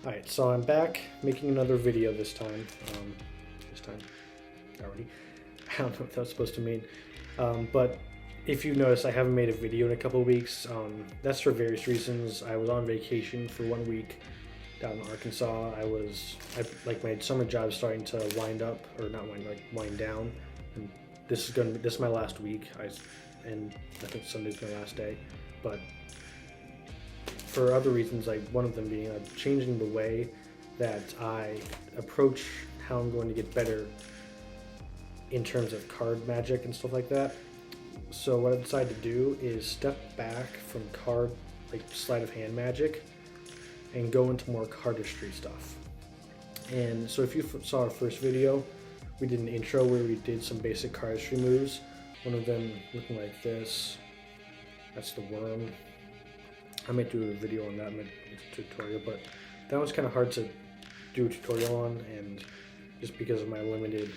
Alright, so I'm back making another video this time. Already. I don't know what that was supposed to mean. But if you notice, I haven't made a video in a couple of weeks. That's for various reasons. I was on vacation for 1 week down in Arkansas. My summer job is starting to wind down. And this is my last week. And I think Sunday's my last day. But for other reasons, like one of them being I'm changing the way that I approach how I'm going to get better in terms of card magic and stuff like that. So what I decided to do is step back from sleight of hand magic and go into more cardistry stuff. And so if you saw our first video, we did an intro where we did some basic cardistry moves. One of them looking like this. That's the worm. I might do a video on that in my tutorial, but that one's kind of hard to do a tutorial on, and just because of my limited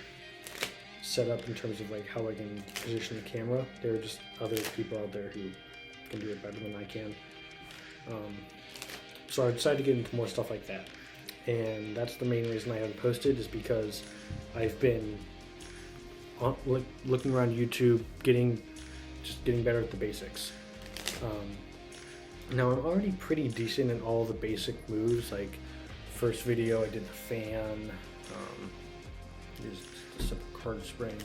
setup in terms of like how I can position the camera, there are just other people out there who can do it better than I can. So I decided to get into more stuff like that, and that's the main reason I haven't posted, is because I've been looking around YouTube, getting better at the basics. Now I'm already pretty decent in all the basic moves. Like first video I did the fan, just a simple card spring,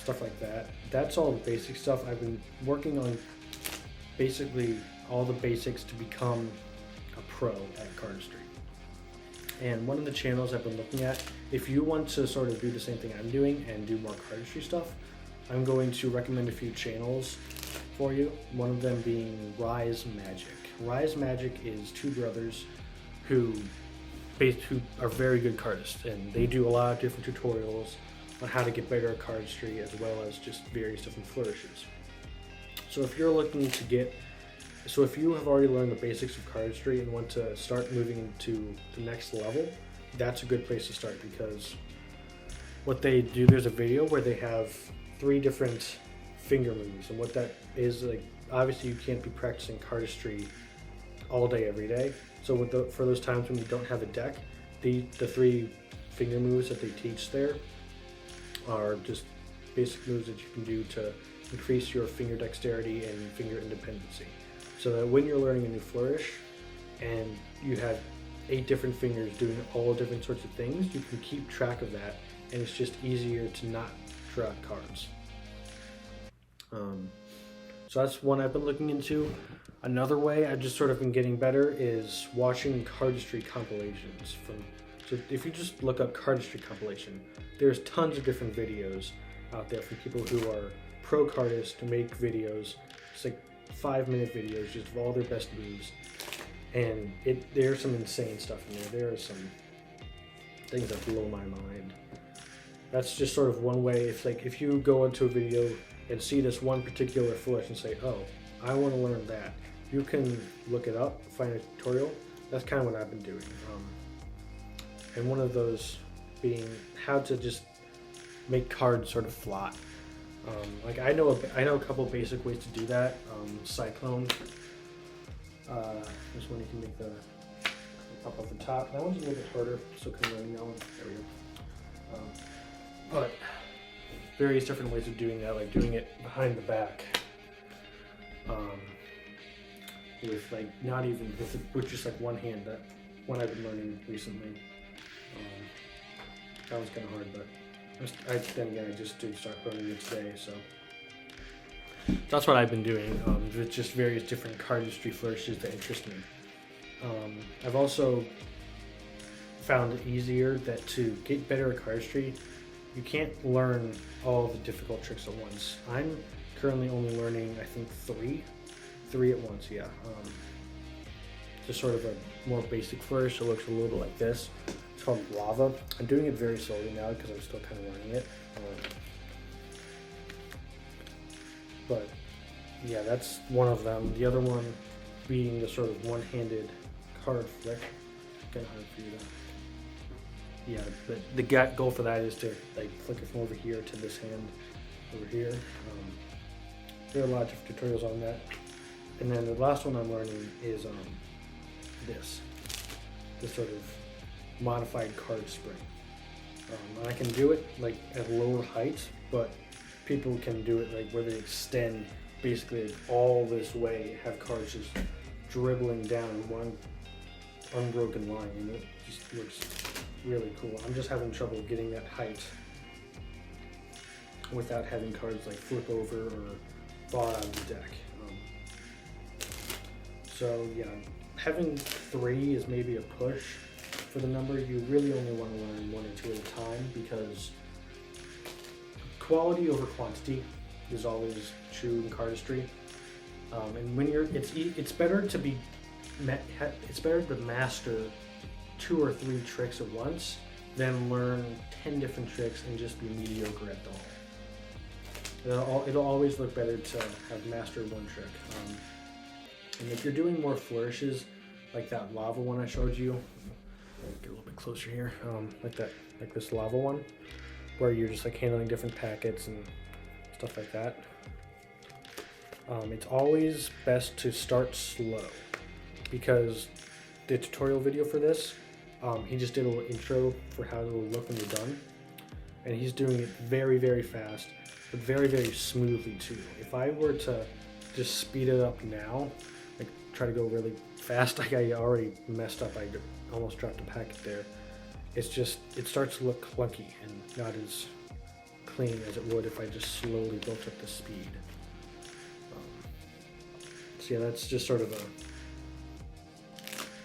stuff like that. That's all the basic stuff. I've been working on basically all the basics to become a pro at cardistry. And one of the channels I've been looking at, if you want to sort of do the same thing I'm doing and do more cardistry stuff, I'm going to recommend a few channels for you. One of them being Rise Magic. Rise Magic is two brothers who are very good cardists, and they do a lot of different tutorials on how to get better at cardistry, as well as just various different flourishes. So if you have already learned the basics of cardistry and want to start moving into the next level, that's a good place to start, because what they do, there's a video where they have 3 different finger moves, and what that is, like, obviously you can't be practicing cardistry all day every day, so for those times when you don't have a deck, the 3 finger moves that they teach there are just basic moves that you can do to increase your finger dexterity and finger independency, so that when you're learning a new flourish and you have 8 different fingers doing all different sorts of things, you can keep track of that, and it's just easier to not draw cards. So that's one I've been looking into. Another way I've just sort of been getting better is watching cardistry compilations. So if you just look up cardistry compilation, there's tons of different videos out there from people who are pro cardists to make videos. It's like 5-minute videos just of all their best moves, and there's some insane stuff in there. There are some things that blow my mind. That's just sort of one way. It's like if you go into a video and see this one particular flourish and say, oh, I want to learn that, you can look it up, find a tutorial. That's kind of what I've been doing. And one of those being how to just make cards sort of flat. Like I know a couple basic ways to do that. Cyclone. This one you can make the up off the top. That one's a little bit harder, so kind of learning that one. There we go. But various different ways of doing that, like doing it behind the back, with like not even with just like one hand. That one I've been learning recently. That was kind of hard, but I just did start learning it today, so that's what I've been doing. With just various different cardistry flourishes that interest me. I've also found it easier that to get better at cardistry, you can't learn all the difficult tricks at once. I'm currently only learning, I think, three at once, yeah. Just sort of a more basic flourish. It looks a little bit like this. It's called Lava. I'm doing it very slowly now because I'm still kind of learning it. But yeah, that's one of them. The other one being the sort of one-handed card flick. Kind of hard for you to... Yeah, but the goal for that is to like flick it from over here to this hand over here. There are a lot of different tutorials on that. And then the last one I'm learning is this. this sort of modified card spring. And I can do it like at lower heights, but people can do it like where they extend basically all this way, have cards just dribbling down in one unbroken line, and it just looks really cool. I'm just having trouble getting that height without having cards like flip over or fall out of the deck. So yeah, having 3 is maybe a push for the number. You really only want to learn 1 or 2 at a time, because quality over quantity is always true in cardistry. And when you're, it's better to be, it's better to master 2 or 3 tricks at once than learn 10 different tricks and just be mediocre at them all. It'll always look better to have mastered 1 trick. And if you're doing more flourishes, like that lava one I showed you, get a little bit closer here, like this lava one, where you're just like handling different packets and stuff like that. It's always best to start slow, because the tutorial video for this, he just did a little intro for how it will look when you're done, and he's doing it very, very fast, but very, very smoothly too. If I were to just speed it up now, like try to go really fast, like I already messed up, I almost dropped a packet there. It's just, it starts to look clunky and not as clean as it would if I just slowly built up the speed. So yeah, that's just sort of a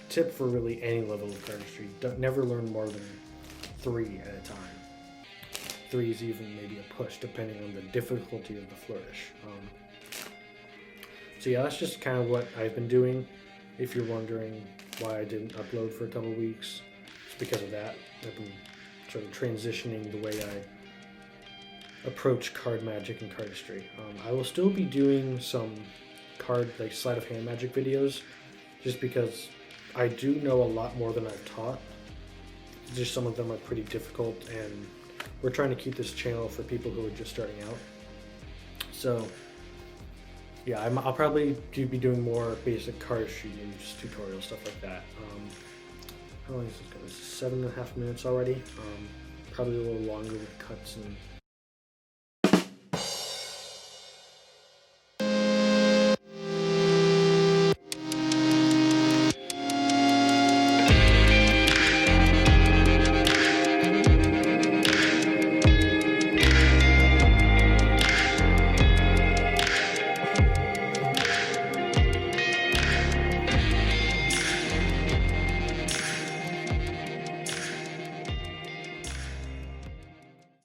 tip for really any level of cardistry. Never learn more than 3 at a time. 3 is even maybe a push, depending on the difficulty of the flourish. So yeah, that's just kind of what I've been doing. If you're wondering why I didn't upload for a couple weeks, it's because of that. I've been sort of transitioning the way I approach card magic and cardistry. I will still be doing some like sleight of hand magic videos, just because I do know a lot more than I've taught. Just some of them are pretty difficult, and we're trying to keep this channel for people who are just starting out. So yeah, I'll probably be doing more basic cardistry use tutorials, stuff like that. How long is this going? 7.5 minutes already. Probably a little longer with cuts and